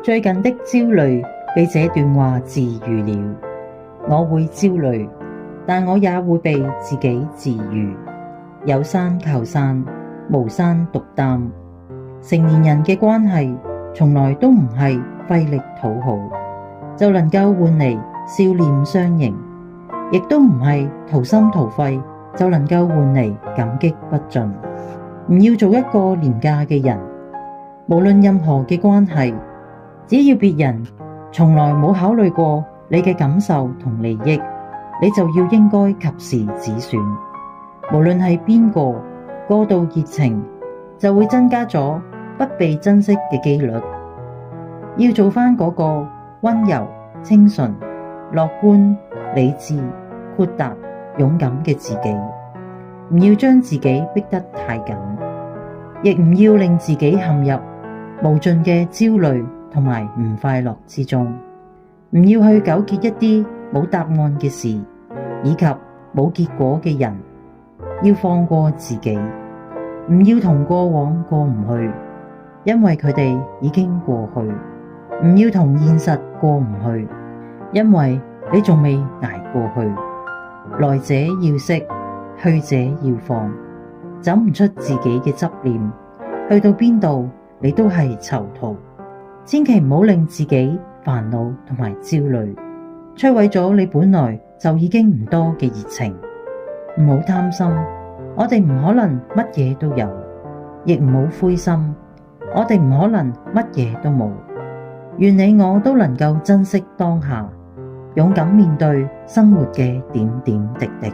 最近的焦慮被這段話治癒了。我會焦慮，但我也會被自己治癒。有山靠山，無山獨擔。成年人嘅關係從來都唔係費力討好就能夠換嚟笑臉相迎，亦都唔係掏心掏肺就能夠換嚟感激不盡。唔要做一個廉價嘅人，無論任何嘅關係，只要別人從來冇考慮過你嘅感受同利益，你就要應該及時止損。無論係邊個，過度熱情就會增加咗不被珍惜嘅機率。要做返嗰個溫柔、清純、樂觀、理智、豁達、勇敢嘅自己。唔要將自己逼得太緊，亦唔要令自己陷入無盡嘅焦慮同埋唔快樂之中。唔要去糾結一啲冇答案嘅事，以及冇結果嘅人。要放過自己，唔要同過往過唔去，因為佢哋已經過去。唔要同現實過唔去，因為你仲未捱過去。來者要識，去者要放，走唔出自己嘅執念，去到邊度你都係囚徒。千祈唔好令自己煩惱同埋焦慮，摧毀咗你本來就已經唔多嘅熱情。唔好貪心，我哋唔可能乜嘢都有，亦唔好灰心，我哋唔可能乜嘢都冇。願你我都能夠珍惜當下，勇敢面對生活嘅點點滴滴。